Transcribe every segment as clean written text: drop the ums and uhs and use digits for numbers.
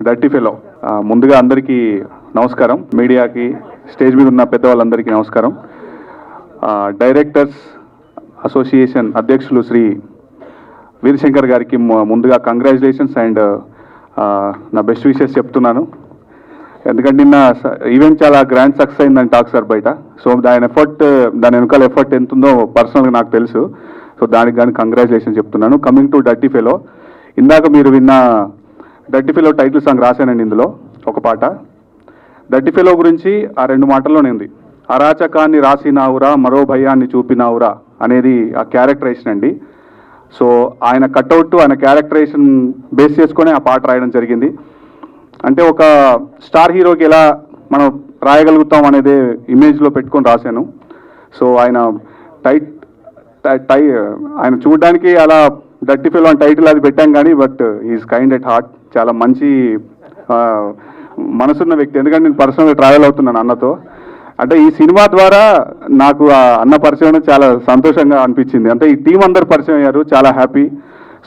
Dirty fellow. ముందుగా అందరికీ నమస్కారం, మీడియాకి, స్టేజ్ మీద ఉన్న పెద్దవాళ్ళందరికీ నమస్కారం. డైరెక్టర్స్ అసోసియేషన్ అధ్యక్షులు శ్రీ వీరశంకర్ గారికి ముందుగా కంగ్రాచులేషన్స్ అండ్ నా బెస్ట్ విషెస్ చెప్తున్నాను. ఎందుకంటే నిన్న ఈవెంట్ చాలా గ్రాండ్ సక్సెస్ అయిందని టాక్ సార్ బయట. సో దాని వెనకాల ఎఫర్ట్ ఎంత ఉందో పర్సనల్గా నాకు తెలుసు. సో దానికి కానీ కంగ్రాచులేషన్స్ చెప్తున్నాను. కమింగ్ టు డర్టీ ఫెలో, ఇందాక మీరు విన్న డర్టీ ఫెలో టైటిల్ సాంగ్ రాశానండి. ఇందులో ఒక పాట డర్టీ ఫెలో గురించి ఆ 2 మాటల్లోనే ఉంది. అరాచకాన్ని రాసినావురా, మరో భయాన్ని చూపినావురా అనేది ఆ క్యారెక్టరైజేషన్ అండి. సో ఆయన కట్అవుట్, ఆయన క్యారెక్టరైజేషన్ బేస్ చేసుకొని ఆ పాట రాయడం జరిగింది. అంటే ఒక స్టార్ హీరోకి ఎలా మనం రాయగలుగుతాం అనేది ఇమేజ్లో పెట్టుకొని రాశాను. సో ఆయన ఆయన చూడడానికి అలా డర్టీ ఫెలో అని టైటిల్ అది పెట్టాం కానీ but is kind at heart. చాలా మంచి మనసున్న వ్యక్తి. ఎందుకంటే నేను పర్సనల్గా ట్రావెల్ అవుతున్నాను అన్నతో. అంటే ఈ సినిమా ద్వారా నాకు ఆ అన్న పరిచయం చాలా సంతోషంగా అనిపించింది. అంటే ఈ టీం అందరు పరిచయం అయ్యారు, చాలా happy.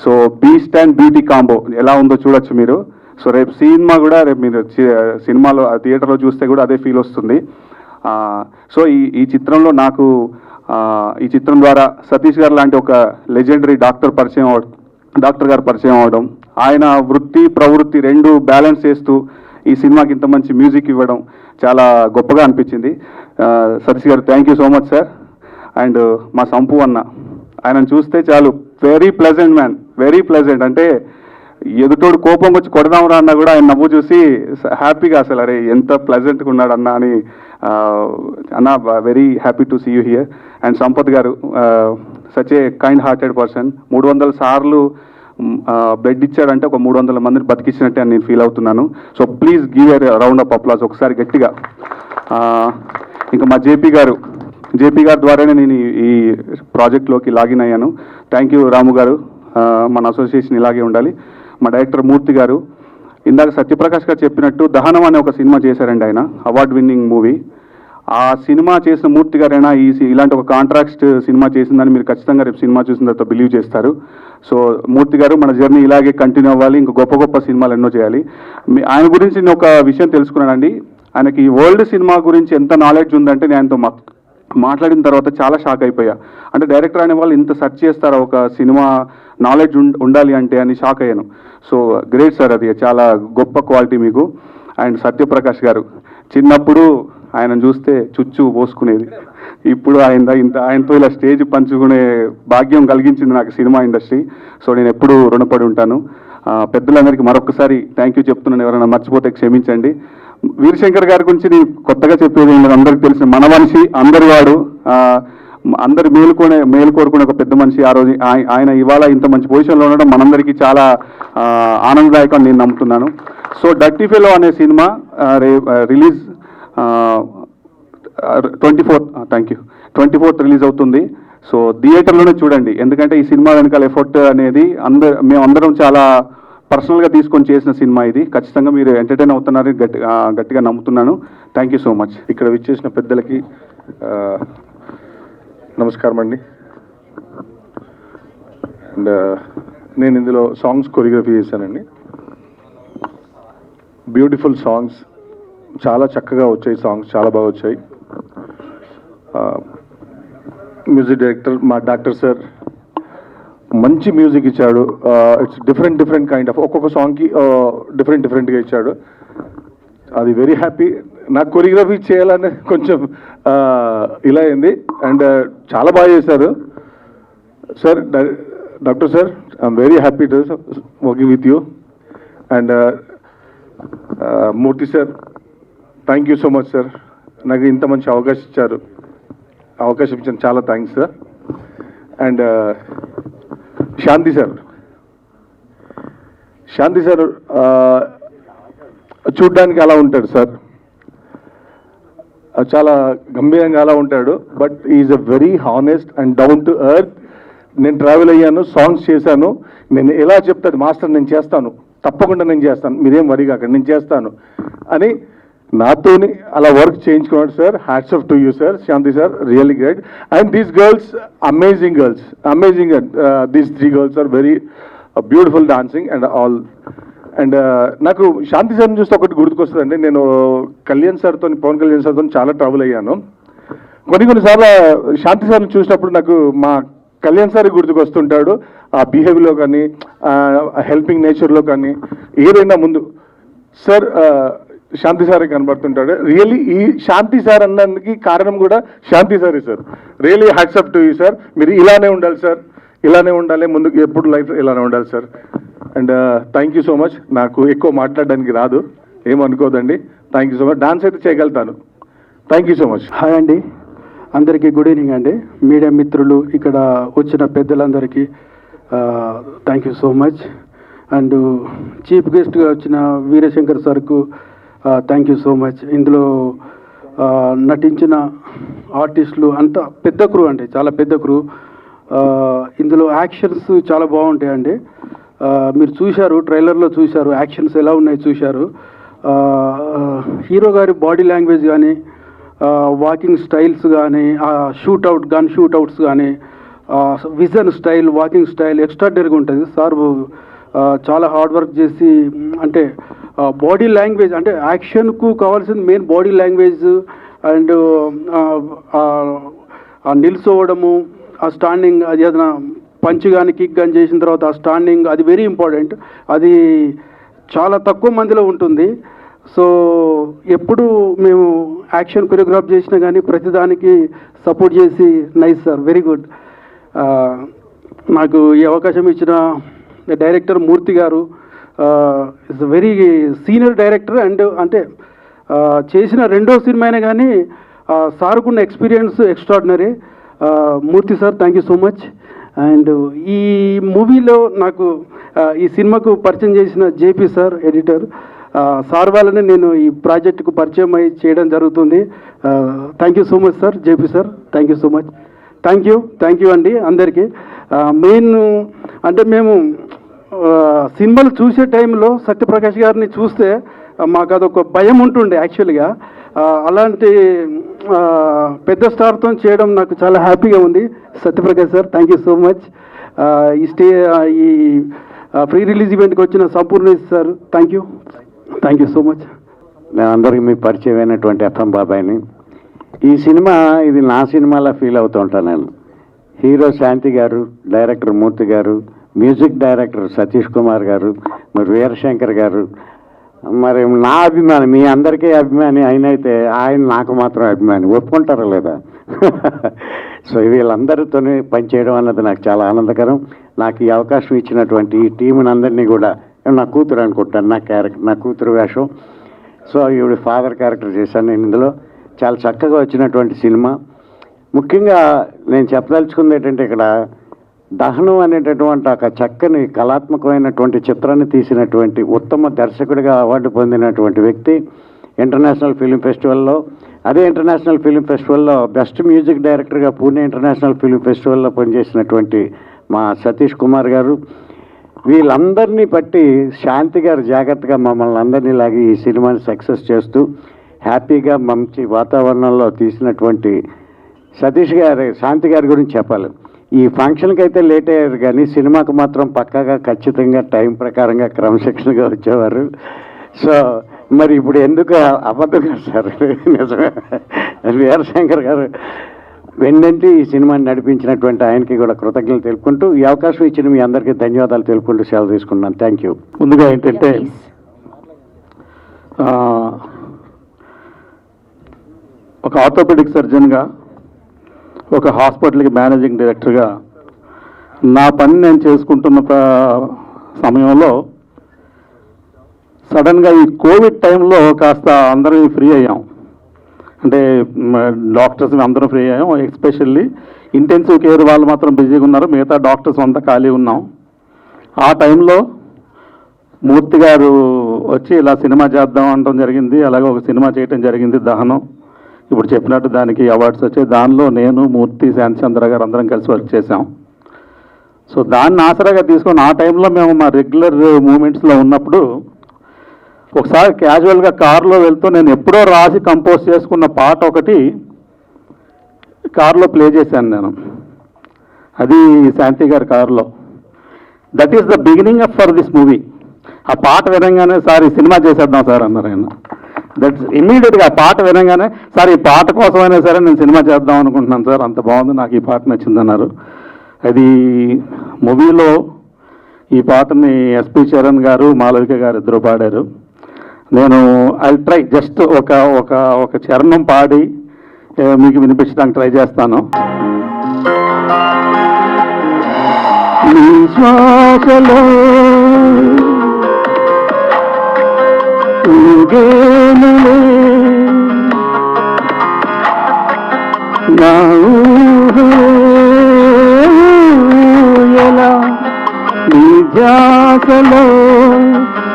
So beast and beauty combo ఎలా ఉందో చూడొచ్చు మీరు. సో రేపు సినిమా కూడా రేపు మీరు సినిమాలో థియేటర్లో చూస్తే కూడా అదే ఫీల్ వస్తుంది. సో ఈ చిత్రంలో నాకు ఈ చిత్రం ద్వారా సతీష్ గారు లాంటి ఒక లెజెండరీ డాక్టర్ గారు పరిచయం అవడం, ఆయన వృత్తి ప్రవృత్తి 2 బ్యాలెన్స్ చేస్తూ ఈ సినిమాకి ఇంత మంచి మ్యూజిక్ ఇవ్వడం చాలా గొప్పగా అనిపించింది. సతీష్ గారు thank you so much sir. And మా సంపు అన్న, ఆయనను చూస్తే చాలు very pleasant man, very pleasant. అంటే ఎదుటోడు కోపం వచ్చి కొడదాంరా అన్న కూడా ఆయన నవ్వు చూసి హ్యాపీగా అసలు అరే ఎంత ప్లెజెంట్గా ఉన్నాడు అన్న అని అన్న very happy to see you here. And Sampath garu such a kind hearted person. 300 సార్లు బ్లడ్ ఇచ్చాడంటే ఒక 300 మందిని బతికించినట్టే అని నేను ఫీల్ అవుతున్నాను. So please give a round of applause ఒకసారి గట్టిగా. ఇంకా మా జేపీ గారి ద్వారానే నేను ఈ ప్రాజెక్ట్లోకి లాగిన్ అయ్యాను. థ్యాంక్ యూ రాము గారు. మన అసోసియేషన్ ఇలాగే ఉండాలి. మా డైరెక్టర్ మూర్తి గారు, ఇందాక సత్యప్రకాష్ గారు చెప్పినట్టు దహనం అనే ఒక సినిమా చేశారండి ఆయన, అవార్డ్ విన్నింగ్ మూవీ. ఆ సినిమా చేసిన మూర్తి గారైనా ఇలాంటి ఒక కాంట్రాక్ట్ సినిమా చేసిందని మీరు ఖచ్చితంగా రేపు సినిమా చూసిన తర్వాత బిలీవ్ చేస్తారు. సో మూర్తి గారు, మన జర్నీ ఇలాగే కంటిన్యూ అవ్వాలి, ఇంకా గొప్ప గొప్ప సినిమాలు ఎన్నో చేయాలి. ఆయన గురించి నేను ఒక విషయం తెలుసుకున్నానండి. ఆయనకి వరల్డ్ సినిమా గురించి ఎంత నాలెడ్జ్ ఉందంటే నేను ఆయనతో మాట్లాడిన తర్వాత చాలా షాక్ అయిపోయా. అంటే డైరెక్టర్ అనే వాళ్ళు ఇంత సెర్చ్ చేస్తారా ఒక సినిమా నాలెడ్జ్ ఉండాలి అంటే అని షాక్ అయ్యాను. సో గ్రేట్ సార్, అది చాలా గొప్ప క్వాలిటీ మీకు. అండ్ సత్యప్రకాష్ గారు, చిన్నప్పుడు ఆయన చూస్తే చుచ్చు పోసుకునేది, ఇప్పుడు ఆయనతో ఇలా స్టేజ్ పంచుకునే భాగ్యం కలిగించింది నాకు సినిమా ఇండస్ట్రీ. సో నేను ఎప్పుడూ రుణపడి ఉంటాను. పెద్దలందరికీ మరొకసారి థ్యాంక్ యూ చెప్తున్నాను. ఎవరైనా మర్చిపోతే క్షమించండి. వీరశంకర్ గారి గురించి నేను కొత్తగా చెప్పేది అందరికీ తెలిసిన మన మనిషి, అందరి వాడు, అందరి మేలు కోరుకునే ఒక పెద్ద మనిషి. ఆ రోజు ఆయన ఇవాళ ఇంత మంచి పొజిషన్లో ఉండడం మనందరికీ చాలా ఆనందదాయకం నేను నమ్ముతున్నాను. సో డర్టీ ఫెలో అనే సినిమా రిలీజ్ 24th రిలీజ్ అవుతుంది. సో థియేటర్లోనే చూడండి. ఎందుకంటే ఈ సినిమా వెనకాల ఎఫర్ట్ అనేది మేమందరం చాలా పర్సనల్గా తీసుకొని చేసిన సినిమా ఇది. ఖచ్చితంగా మీరు ఎంటర్టైన్ అవుతున్నారని గట్టిగా నమ్ముతున్నాను. Thank you so much. ఇక్కడ విచ్చేసిన పెద్దలకి నమస్కారం అండి. అండ్ నేను ఇందులో సాంగ్స్ కొరియోగ్రఫీ చేశానండి. బ్యూటిఫుల్ సాంగ్స్, చాలా చక్కగా వచ్చాయి సాంగ్స్, చాలా బాగా వచ్చాయి. మ్యూజిక్ డైరెక్టర్ మా డాక్టర్ సార్ మంచి మ్యూజిక్ ఇచ్చాడు. ఇట్స్ డిఫరెంట్ కైండ్ ఆఫ్, ఒక్కొక్క సాంగ్కి డిఫరెంట్గా ఇచ్చాడు. అది వెరీ హ్యాపీ. నాకు కొరియోగ్రఫీ చేయాలని కొంచెం ఇలా అయింది. అండ్ చాలా బాగా చేశారు sir. Doctor sir, I'm very happy to working with you. And Murthy sir, thank you so much sir. నాకు ఇంత మంచి అవకాశం ఇచ్చాను, చాలా thanks sir. And Shanti sir చూడ్డానికి అలా ఉంటాడు సార్, చాలా గంభీరంగా అలా ఉంటాడు. But is a very honest and down to earth. నేను ట్రావెల్ అయ్యాను, సాంగ్స్ చేశాను. నేను ఎలా చెప్తాను మాస్టర్, నేను చేస్తాను, తప్పకుండా నేను చేస్తాను, మీరేం వరి కాకండి, నేను చేస్తాను అని నాతోని అలా వర్క్ చేయించుకున్నాడు sir. Hats off to you sir, Shanti sir, really great. And these girls, amazing these 3 girls are very beautiful dancing and all. And నాకు శాంతి సార్ని చూస్తే ఒకటి గుర్తుకొస్తుందండి. నేను కళ్యాణ్ సార్తో, పవన్ కళ్యాణ్ సార్తో చాలా ట్రావెల్ అయ్యాను. కొన్నిసార్లు శాంతి సార్ని చూసినప్పుడు నాకు మా కళ్యాణ్ సార్ గుర్తుకొస్తుంటాడు. ఆ బిహేవియర్లో కానీ, హెల్పింగ్ నేచర్లో కానీ, ఏదైనా ముందు సార్ శాంతి సారే కనబడుతుంటాడు. రియల్లీ ఈ శాంతి సార్ అన్నదానికి కారణం కూడా శాంతి సారే sir. Really hats off to you sir. మీరు ఇలానే ఉండాలి సార్, ఇలానే ఉండాలి, ముందుకు ఎప్పుడు లైఫ్ ఇలానే ఉండాలి sir. And thank you so much. నాకు ఎక్కువ మాట్లాడడానికి రాదు, ఏమనుకోదండి. Thank you so much. Dance అయితే చేయగలుగుతాను. Thank you so much. Hi అండి, అందరికీ గుడ్ ఈవినింగ్ అండి. మీడియా మిత్రులు, ఇక్కడ వచ్చిన పెద్దలందరికీ thank you so much. And chief గెస్ట్గా వచ్చిన వీరశంకర్ సార్కు థ్యాంక్ యూ సో మచ్. ఇందులో నటించిన ఆర్టిస్టులు అంతా పెద్ద క్రూ అండి, చాలా పెద్ద క్రూ. ఇందులో యాక్షన్స్ చాలా బాగుంటాయండి. మీరు చూశారు, ట్రైలర్లో చూశారు, యాక్షన్స్ ఎలా ఉన్నాయి చూశారు. హీరో గారి బాడీ లాంగ్వేజ్ కానీ, వాకింగ్ స్టైల్స్ కానీ, షూట్అవుట్ గన్ షూట్అవుట్స్ కానీ, విజన్ స్టైల్, వాకింగ్ స్టైల్ ఎక్స్ట్రాడనరీగా ఉంటుంది. సార్ చాలా హార్డ్ వర్క్ చేసి, అంటే బాడీ లాంగ్వేజ్, అంటే యాక్షన్కు కావాల్సిన మెయిన్ బాడీ లాంగ్వేజ్ అండ్ నిల్చోవడము, ఆ స్టాండింగ్, అది ఏదైనా పంచ్ కానీ కిక్ కానీ చేసిన తర్వాత ఆ స్టాండింగ్, అది వెరీ ఇంపార్టెంట్. అది చాలా తక్కువ మందిలో ఉంటుంది. సో ఎప్పుడు మేము యాక్షన్ కొరియోగ్రాఫ్ చేసినా కానీ ప్రతిదానికి సపోర్ట్ చేసి నైస్ సార్, వెరీ గుడ్. నాకు ఈ అవకాశం ఇచ్చిన director Murthy garu is very senior director. And అంటే చేసిన రెండో సినిమానే కానీ సార్కున్న experience extraordinary. Murthy sir, thank you so much. And ఈ మూవీలో నాకు ఈ సినిమాకు పరిచయం చేసిన జేపీ సార్, ఎడిటర్ సార్ వాళ్ళనే నేను ఈ ప్రాజెక్టుకు పరిచయం అయ్యి చేయడం జరుగుతుంది. Thank you so much sir, JP sir, thank you so much. Thank you అండి అందరికీ. మెయిన్ అంటే మేము సినిమాలు చూసే టైంలో సత్యప్రకాష్ గారిని చూస్తే మాకు అదొక భయం ఉంటుండే యాక్చువల్గా. అలాంటి పెద్ద స్టార్తో చేయడం నాకు చాలా హ్యాపీగా ఉంది. Satya Prakash sir, thank you so much. ఈ ప్రీ రిలీజ్ ఈవెంట్కి వచ్చిన Sampoornesh sir, thank you so much. నేను అందరికీ మీకు పరిచయమైనటువంటి ఎఫ్ఎం బాబాయ్ని. ఈ సినిమా ఇది నా సినిమాలా ఫీల్ అవుతూ ఉంటాను నేను. హీరో శాంతి గారు, డైరెక్టర్ మూర్తి గారు, మ్యూజిక్ డైరెక్టర్ సతీష్ కుమార్ గారు, మరి వీరశంకర్ గారు, మరి నా అభిమాని, మీ అందరికీ అభిమాని అయినైతే ఆయన నాకు మాత్రం అభిమాని. ఒప్పుకుంటారా లేదా? సో వీళ్ళందరితో పనిచేయడం అన్నది నాకు చాలా ఆనందకరం. నాకు ఈ అవకాశం ఇచ్చినటువంటి ఈ టీంని అందరినీ కూడా, నా కూతురు అనుకుంటాను, నా కూతురు వేషం. సో ఈవిడ ఫాదర్ క్యారెక్టర్ చేశాను నేను ఇందులో. చాలా చక్కగా వచ్చినటువంటి సినిమా. ముఖ్యంగా నేను చెప్పదలుచుకుంది ఏంటంటే, ఇక్కడ దహనం అనేటటువంటి ఒక చక్కని కళాత్మకమైనటువంటి చిత్రాన్ని తీసినటువంటి ఉత్తమ దర్శకుడిగా అవార్డు పొందినటువంటి వ్యక్తి ఇంటర్నేషనల్ ఫిలిం ఫెస్టివల్లో, అదే ఇంటర్నేషనల్ ఫిలిం ఫెస్టివల్లో బెస్ట్ మ్యూజిక్ డైరెక్టర్గా పూణే ఇంటర్నేషనల్ ఫిలిం ఫెస్టివల్లో పనిచేసినటువంటి మా సతీష్ కుమార్ గారు. వీళ్ళందరినీ బట్టి శాంతి గారు జాగ్రత్తగా మమ్మల్ని అందరినీ లాగి ఈ సినిమాని సక్సెస్ చేస్తూ హ్యాపీగా మంచి వాతావరణంలో తీసినటువంటి సతీష్ గారు, శాంతి గారి గురించి చెప్పాలి. ఈ ఫంక్షన్కి అయితే లేట్ అయ్యారు కానీ సినిమాకు మాత్రం పక్కాగా ఖచ్చితంగా టైం ప్రకారంగా క్రమశిక్షణగా వచ్చేవారు. సో మరి ఇప్పుడు ఎందుకు అబద్ధం కాదు సార్, నిజమే. వీరశంకర్ గారు వెన్నంటి ఈ సినిమాని నడిపించినటువంటి ఆయనకి కూడా కృతజ్ఞతలు తెలుపుకుంటూ, ఈ అవకాశం ఇచ్చిన మీ అందరికీ ధన్యవాదాలు తెలుపుకుంటూ సెలవు తీసుకున్నాను. Thank you. ముందుగా ఏంటంటే ఒక ఆర్థోపెడిక్ సర్జన్గా, ఒక హాస్పిటల్కి మేనేజింగ్ డైరెక్టర్గా నా పని నేను చేసుకుంటున్న సమయంలో సడన్గా ఈ కోవిడ్ టైంలో కాస్త అందరం ఫ్రీ అయ్యాం. అంటే డాక్టర్స్ అందరం ఫ్రీ అయ్యాం. ఎస్పెషల్లీ ఇంటెన్సివ్ కేర్ వాళ్ళు మాత్రం బిజీగా ఉన్నారు, మిగతా డాక్టర్స్ అంతా ఖాళీ ఉన్నాం. ఆ టైంలో మూర్తి గారు వచ్చి ఇలా సినిమా చేద్దాం అనడం జరిగింది. అలాగే ఒక సినిమా చేయటం జరిగింది, దహనం. ఇప్పుడు చెప్పినట్టు దానికి అవార్డ్స్ వచ్చాయి. దానిలో నేను, మూర్తి, శాంతిచంద్ర గారు అందరం కలిసి వర్క్ చేసాం. సో దాన్ని ఆసరాగా తీసుకొని ఆ టైంలో మేము మా రెగ్యులర్ మూమెంట్స్లో ఉన్నప్పుడు ఒకసారి క్యాజువల్గా కారులో వెళ్తూ నేను ఎప్పుడో రాసి కంపోజ్ చేసుకున్న పాట ఒకటి కారులో ప్లే చేశాను నేను. అది శాంతి గారి కారులో. That is the beginning of for this movie. ఆ పాట వినంగానే సార్ ఈ సినిమా చేసేద్దాం సార్ అన్నారు ఆయన. దట్స్ ఇమ్మీడియట్గా ఆ పాట వినంగానే సార్ ఈ పాట కోసమైనా సరే నేను సినిమా చేద్దాం అనుకుంటున్నాను సార్, అంత బాగుంది, నాకు ఈ పాట నచ్చిందన్నారు. అది మూవీలో ఈ పాటని ఎస్పి చరణ్ గారు, మాలవిక గారు ఇద్దరు పాడారు. నేను ఐ ట్రై జస్ట్ ఒక చరణం పాడి మీకు వినిపించడానికి ట్రై చేస్తాను. నీ శ్వాసలో ఊగేనులే నా ఊహల, నీ ధ్యాసలో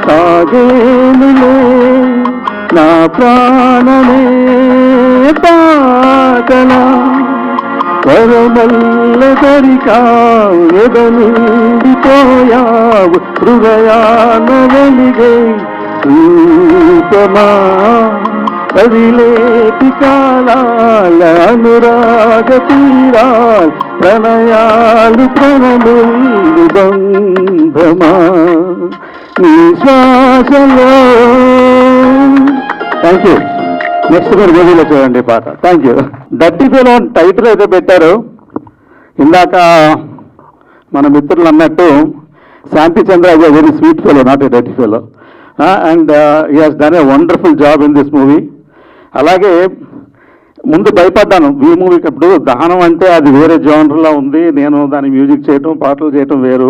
సాగేనులే నా ప్రాణమే పాటలా, వరమల్ల దరికావు ఎదనిండిపోయావు హృదయాన వెలిగే రూపమా, కదిలేటి కాలాల అనురాగ తీరాల్ ప్రణయాలు ప్రణములు బంధమా నీ శ్వాసలో. Thank you. నెక్స్ట్ మీరు మూవీలో చూడండి పాట. Thank you. Dirty fellow title అయితే పెట్టారు. ఇందాక మన మిత్రులు అన్నట్టు Shanti Chandra is a very sweet fellow, not a dirty fellow, and he has done a wonderful job in this movie. అలాగే ముందు భయపడ్డాను ఈ మూవీకి. అప్పుడు దహనం అంటే అది వేరే జోనర్లో ఉంది, నేను దాని మ్యూజిక్ చేయటం పాటలు చేయటం వేరు,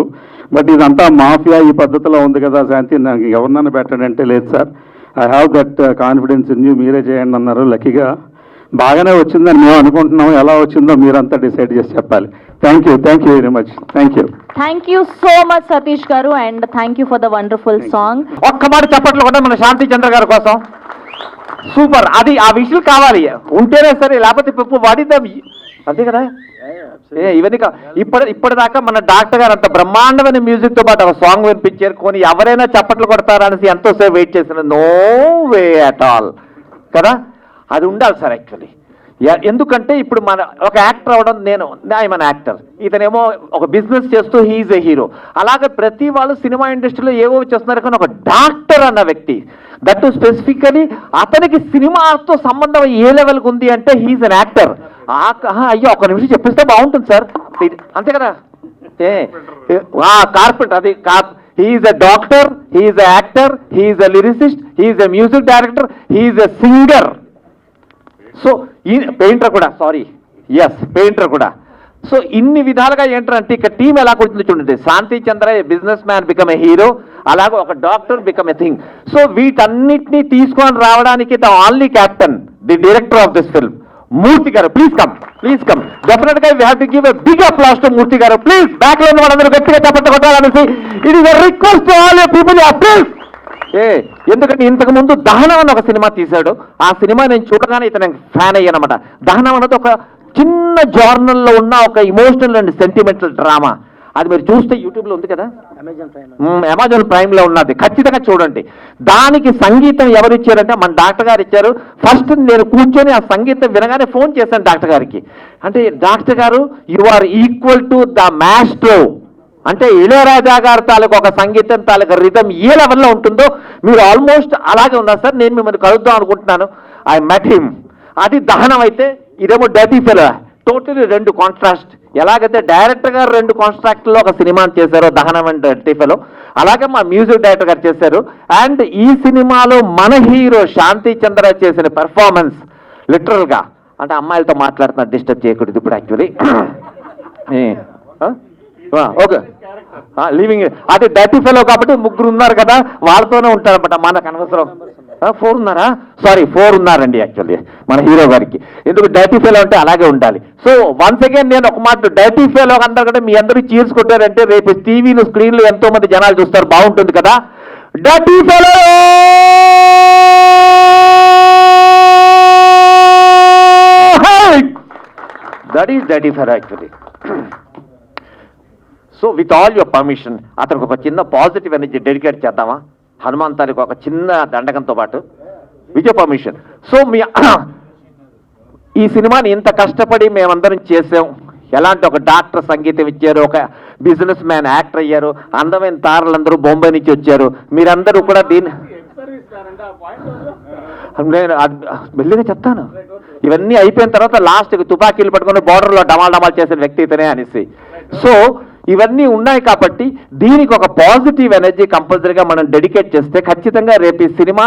బట్ ఇదంతా మాఫియా ఈ పద్ధతిలో ఉంది కదా శాంతి, నాకు ఎవరినైనా పెట్టండి అంటే లేదు sir, I have that confidence in you, మీరే చేయండి అన్నారు. లక్కీగా బాగానే వచ్చిందని మేము అనుకుంటున్నాం, ఎలా వచ్చిందో మీరంతా డిసైడ్ చేసి చెప్పాలి. Thank you very much. Thank you. Thank you so much Satish garu, and thank you for the wonderful song. ఒక్క మాట చెప్పట్లు కూడా మన శాంతి చంద్ర గారి కోసం. సూపర్. అది ఆ విషయం కావాలి, ఉంటేనే సరే, లేకపోతే పప్పు వాడిద్దాం అంతే కదా. ఇవన్నీ ఇప్పటిదాకా మన డాక్టర్ గారు అంత బ్రహ్మాండమైన మ్యూజిక్ తో పాటు ఒక సాంగ్ వినిపించారు. కొని ఎవరైనా చప్పట్లు కొడతారా అనేసి ఎంతోసేపు వెయిట్ చేసిన, నో వే అట్ ఆల్ కదా. అది ఉండాలి సార్ యాక్చువల్లీ. ఎందుకంటే ఇప్పుడు మన ఒక యాక్టర్ అవ్వడం, నేను మన యాక్టర్, ఇతనేమో ఒక బిజినెస్ చేస్తూ హీఈస్ ఎ హీరో. అలాగే ప్రతి వాళ్ళు సినిమా ఇండస్ట్రీలో ఏవో చేస్తున్నారు, కానీ ఒక డాక్టర్ అన్న వ్యక్తి, దట్ స్పెసిఫికలీ అతనికి సినిమాతో సంబంధం ఏ లెవెల్కి ఉంది అంటే హీఈస్ అన్ యాక్టర్. అయ్యో ఒక నిమిషం చెప్పిస్తే బాగుంటుంది సార్, అంతే కదా. కార్పెంటర్, అది he's a doctor, he's a actor, he's a lyricist, he's a music director, he's a singer. So ఈ పెయింటర్ కూడా, సారీ ఎస్ పెయింటర్ కూడా. సో ఇన్ని విధాలుగా ఏంటంటే ఇక్కడ టీం ఎలా కూర్చుంది చూడండి. Shanti Chandra a businessman become a hero, అలాగే ఒక doctor become a thing. So వీటన్నిటినీ తీసుకొని రావడానికి the only captain, the director of this film, Murthy garu. Please come. Definite గా we have to give a big applause to Murthy garu. Please back లో ఉన్న వాళ్ళందరూ గట్టిగా చప్పట్లు కొట్టాలనేసి it is a request to all your people. Please. ఎందుకంటే ఇంతకు ముందు దహనం అని ఒక సినిమా తీశాడు. ఆ సినిమా నేను చూడగానే ఇతను ఫ్యాన్ అయ్యానమాట. దహనం అనేది ఒక చిన్న జర్నల్లో ఉన్న ఒక ఇమోషనల్ అండ్ సెంటిమెంటల్ డ్రామా. అది మీరు చూస్తే యూట్యూబ్లో ఉంది కదా, అమెజాన్ ప్రైమ్లో ఉన్నది, ఖచ్చితంగా చూడండి. దానికి సంగీతం ఎవరు ఇచ్చారంటే మన డాక్టర్ గారు ఇచ్చారు. ఫస్ట్ నేను కూర్చొని ఆ సంగీతం వినగానే ఫోన్ చేశాను డాక్టర్ గారికి. అంటే డాక్టర్ గారు, you are equal to the maestro. అంటే ఇళయరాజా గారు తాలూకు ఒక సంగీతం తాలూకు రిథం ఏ లెవెల్లో ఉంటుందో మీరు ఆల్మోస్ట్ అలాగే ఉందా సార్, నేను మిమ్మల్ని కలుద్దాం అనుకుంటున్నాను. I met him. అది దహనం అయితే, ఇదేమో డర్టీ ఫెలో. టోటలీ రెండు కాంట్రాస్ట్. ఎలాగైతే డైరెక్టర్ గారు రెండు కాంట్రాక్ట్లో ఒక సినిమాని చేశారో దహనం అండ్ డర్టీ ఫెలో, అలాగే మా మ్యూజిక్ డైరెక్టర్ గారు చేశారు. అండ్ ఈ సినిమాలో మన హీరో శాంతి చంద్ర చేసిన పెర్ఫార్మెన్స్ లిటరల్గా, అంటే అమ్మాయిలతో మాట్లాడుతున్నా, డిస్టర్బ్ చేయకూడదు ఇప్పుడు యాక్చువల్లీ. ఓకే, లివింగ్ అది డర్టీ ఫెలో కాబట్టి ముగ్గురు ఉన్నారు కదా, వాళ్ళతోనే ఉంటారన్నమాట. మనకు అనవసరం. 4 ఉన్నారా? సారీ 4 ఉన్నారండి యాక్చువల్లీ మన హీరో గారికి. ఎందుకు డర్టీ ఫెలో అంటే అలాగే ఉండాలి. సో వన్స్ అగైన్ నేను ఒక మాట, డర్టీ ఫెలో అందరూ కూడా మీ అందరూ చీర్స్ కొట్టారంటే రేపు టీవీలు స్క్రీన్లు ఎంతో మంది జనాలు చూస్తారు, బాగుంటుంది కదా. Dirty fellow. That is dirty fellow actually. So with all your permission అతనికి ఒక చిన్న పాజిటివ్ ఎనర్జీ డెడికేట్ చేద్దామా, హనుమంతానికి ఒక చిన్న దండకంతో పాటు, విత్ యువర్ పర్మిషన్. సో ఈ సినిమాని ఇంత కష్టపడి మేమందరం చేసాం, ఎలాంటి ఒక డాక్టర్ సంగీతం ఇచ్చారు, ఒక బిజినెస్ మ్యాన్ యాక్టర్ అయ్యారు, అందమైన తారలందరూ బొంబాయి నుంచి వచ్చారు. మీరందరూ కూడా దీన్ని నేను మెల్లిగా చెప్తాను. ఇవన్నీ అయిపోయిన తర్వాత లాస్ట్కి తుపాకీలు పట్టుకొని బోర్డర్లో డమాల్ డమాల్ చేసిన వ్యక్తి ఇతనే అనేసి. సో ఇవన్నీ ఉన్నాయి కాబట్టి దీనికి ఒక పాజిటివ్ ఎనర్జీ కంపల్సరీగా మనం డెడికేట్ చేస్తే ఖచ్చితంగా రేపు ఈ సినిమా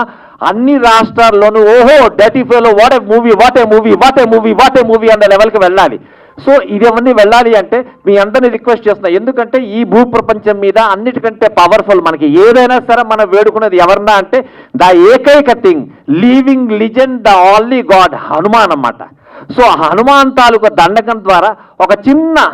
అన్ని రాష్ట్రాల్లోనూ ఓహో dirty fellow what a movie what a movie what a movie what a movie అన్న లెవెల్కి వెళ్ళాలి. సో ఇవన్నీ వెళ్ళాలి అంటే మీ అందరినీ రిక్వెస్ట్ చేస్తున్నా. ఎందుకంటే ఈ భూ ప్రపంచం మీద అన్నిటికంటే పవర్ఫుల్ మనకి ఏదైనా సరే మనం వేడుకునేది ఎవరన్నా అంటే ద ఏకైక thing living legend the only God Hanuman అన్నమాట. సో హనుమాన్ తాలూకు దండకం ద్వారా ఒక చిన్న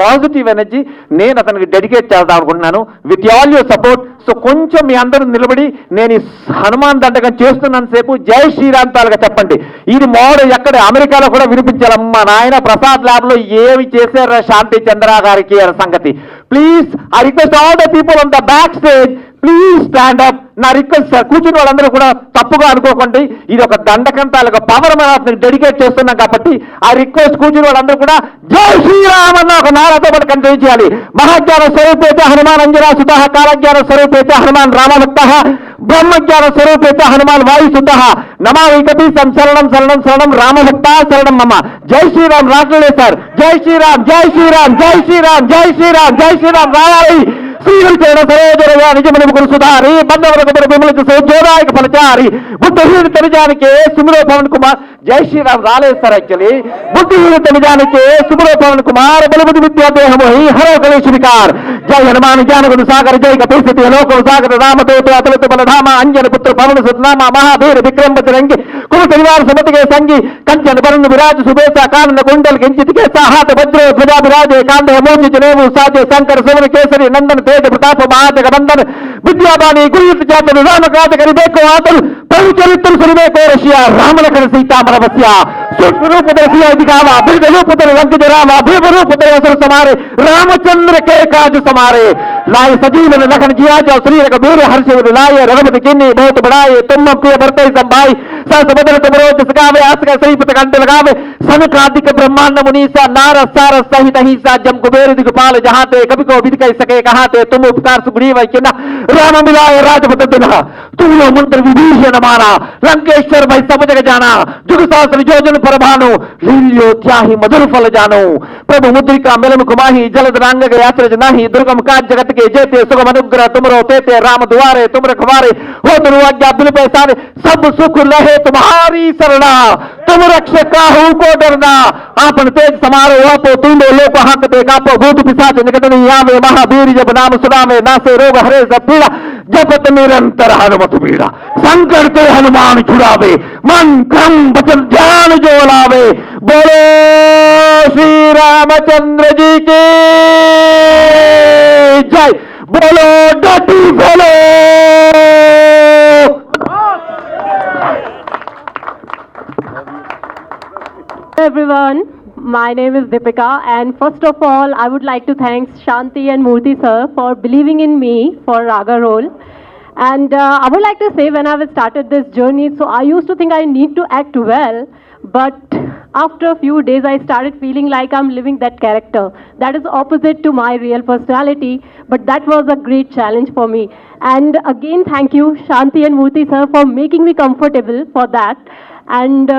పాజిటివ్ ఎనర్జీ నేను అతనికి డెడికేట్ చేద్దాం అనుకుంటున్నాను with all your support. So కొంచెం మీ అందరూ నిలబడి నేను ఈ హనుమాన్ దండకం చేస్తున్నంత సేపు జై శ్రీరామ్ తాలుగా చెప్పండి. ఇది మోడల్ ఎక్కడ అమెరికాలో కూడా వినిపించాలమ్మా నాయన ప్రసాద్ ల్యాబ్ లో ఏమి చేశారా శాంతి చంద్ర గారికి అనే సంగతి. Please I request all the people on the back stage please stand up. నా రిక్వెస్ట్ సార్, కూర్చుని వాళ్ళందరూ కూడా తప్పుగా అనుకోకండి. ఇది ఒక దండకం తాలూకా పవర్ మనం డెడికేట్ చేస్తున్నాం కాబట్టి ఆ రిక్వెస్ట్ కూర్చుని వాళ్ళందరూ కూడా జై శ్రీరామ్ అన్న ఒక నారాతో పాటు కంటిన్యూ చేయాలి. మహాజ్ఞాన స్వరూపేత హనుమాన్ అంజనా సుత, కాలజ్ఞాన స్వరూపేత హనుమాన్ రామభక్త, బ్రహ్మజ్ఞాన స్వరూపేత హనుమాన్ వాయుసుత, నమామి కపీసం శరణం శరణం శరణం రామభక్త శరణం మమ. జై శ్రీరామ్ రాట్లే సార్. జై శ్రీరామ్ జై శ్రీరామ్ జై శ్రీరామ్ జై శ్రీరామ్ జై శ్రీరామ్ రాయాలి. శ్రీగురుచరణ సరోజరగా నిజమని గురు సుధారి బంధవరకు విమలించ సోజోదాయక ఫలచారి బుద్ధిహీన తనిజానికే సుమిరో పవన్ కుమార్. జై శ్రీరామ్ రాలేదు సార్. యాక్చువల్లీ బుద్ధిహీన తనిజానికే సుమిరో పవన్ కుమార్ బలబుద్ధి విద్యాదేహమోహి హరో గణేష్ వికార్. జై హనుమాన్ జ్ఞానగురు సాగర్ జై కపీసతి లోక సాగర రామదేవ అతలత బలధామ అంజన పుత్ర పవన సునామ మహాభీర విక్రమ బజరంగి కుల శనివార సమతికే సంగి కంచన వరుణ విరాజ సుబేస కానన కుండల్ కించితికే సాహాత భద్ర ధ్వజా విరాజే కాందే మోచి జనేవు సాజే శంకర సుమన కేసరి నందన తేజ ప్రతాప మహాజగ బంధన విద్యాబాణి గురుయుత జాతను రామకాత కరిబేకో ఆతను ప్రభు చరిత్ర సురిబేకో రష్యా రామలకర సీతామరవస్య రూపదర్శియ దిగావ బిల్ద రూపదర రంకిత రామ భీమ రూపదర అసర సమారే రామచంద్ర के काज समारे लाए सजीवन लखन जिया जाओ श्री रघुबीर हर्ष लाए रघुपति किन्नी बहुत बढ़ाए तुम प्रिय भरते संभाई सहस बदल तुम रोज सगावे आस का श्रीपत कंठ लगावे सनकादिक ब्रह्मांड मुनीसा नारद सारस सहित अहिंसा जम कुबेर दिगपाल जहाँ ते कभी को विद कह सके कहाँ ते तुम उपकार सुग्रीव किन्ना राम मिलाए राजपत दिना तुम लो मंत्र विभीषण माना लंकेश्वर भाई सब जग जाना जुग सहस्र योजन परभानु लील्यो त्याहि मधुर फल जानो प्रभु मुद्रिका मिलन कुमाही जलद रंग गया नहीं दुर्गम काज जगत के जेते सुगम अनुग्रह तुमरो तेते राम दुआरे तुम रखवारे हो तुम आज्ञा बिल पैसारे सब सुख लहे तुम्हारी सरना तुम रक्षक काहू को डरना आपन तेज समारो आपो तुम लोक हक दे कापो भूत पिशाच निकट नहीं आवे महावीर जब नाम सुनावे नासे रोग हरे सब पीड़ा जपत निरंतर हनुमत पीड़ा संकट ते हनुमान छुड़ावे मन क्रम वचन ध्यान जो लावे बोलो श्री रामचंद्र जी की जय बोलो डटी बोलो. Everyone, my name is Deepika, and first of all I would like to thank Shanti and Murthy sir for believing in me for Raga role. And I would like to say, when I started this journey, so I used to think I need to act well, but after a few days I started feeling like I'm living that character. That is opposite to my real personality, but that was a great challenge for me. And again, thank you Shanti and Murthy sir for making me comfortable for that. And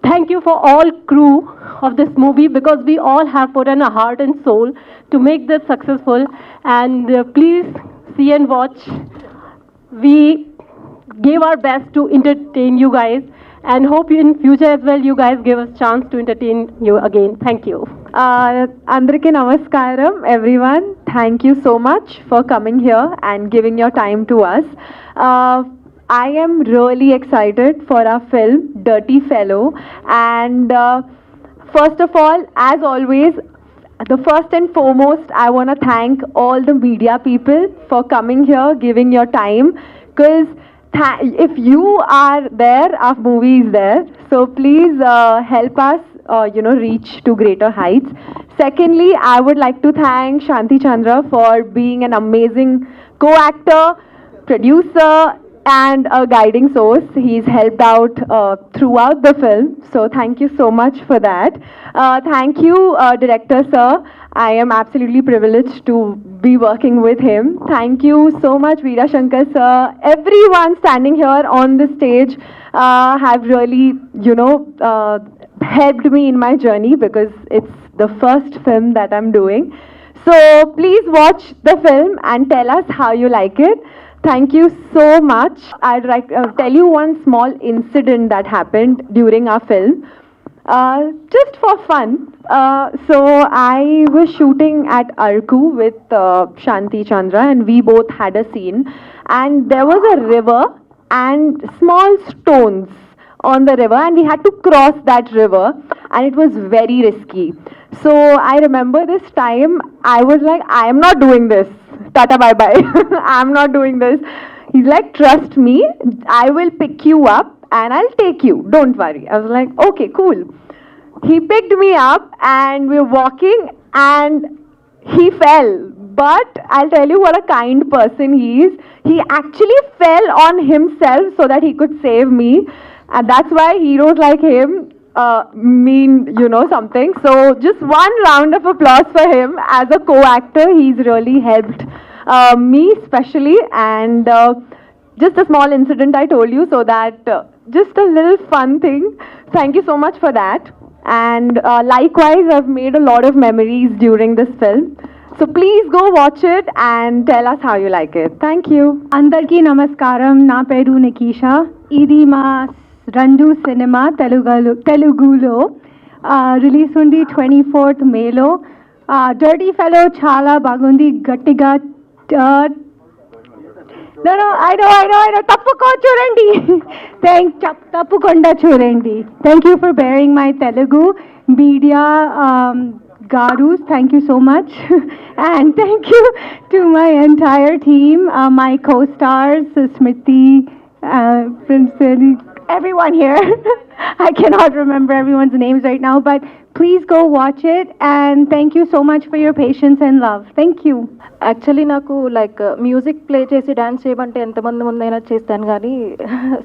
thank you for all crew of this movie, because we all have put in a heart and soul to make this successful. And please see and watch. We gave our best to entertain you guys, and hope in future as well you guys give us chance to entertain you again. Thank you. Andariki namaskaram everyone. Thank you so much for coming here and giving your time to us. I am really excited for our film Dirty Fellow, and first of all, as always, the first and foremost, I want to thank all the media people for coming here, giving your time, because if you are there, our movie is there. So please help us, reach to greater heights. Secondly, I would like to thank Shanti Chandra for being an amazing co-actor, producer, and a guiding source. He's helped out throughout the film, so thank you so much for that. Thank you, director sir. I am absolutely privileged to be working with him. Thank you so much, Veera Shankar sir. Everyone standing here on the stage have really, helped me in my journey, because it's the first film that I'm doing. So please watch the film and tell us how you like it. Thank you so much. I'd like to tell you one small incident that happened during our film, just for fun. So I was shooting at Arku with Shanti Chandra, and we both had a scene, and there was a river and small stones on the river, and we had to cross that river, and it was very risky. So I remember this time I was like, I am not doing this. Tata bye bye. I'm not doing this. He's like, trust me, I will pick you up and I'll take you. Don't worry. I was like, okay, cool. He picked me up and we were walking and he fell. But I'll tell you what a kind person he is. He actually fell on himself so that he could save me. And that's why heroes like him mean, something. So just one round of applause for him. As a co-actor, he's really helped me especially. And just a small incident I told you, so that just a little fun thing. Thank you so much for that. And likewise, I've made a lot of memories during this film. So please go watch it and tell us how you like it. Thank you. Andarki namaskaram, na peru Nikisha. Idi ma Randu cinema Telugulo release undi 24th May lo. Dirty Fellow chala bagundi gattiga. No, I know. Tappukonda churandi. Thank you for bearing my Telugu media garus. Thank you so much. And thank you to my entire team, my co-stars, Smriti, Prince, everyone here. I cannot remember everyone's names right now, but please go watch it, and thank you so much for your patience and love. Thank you. Actually నాకు like music play చేసి dance చేయమంటే ఎంతమంది ముందైనా చేస్తాను, కానీ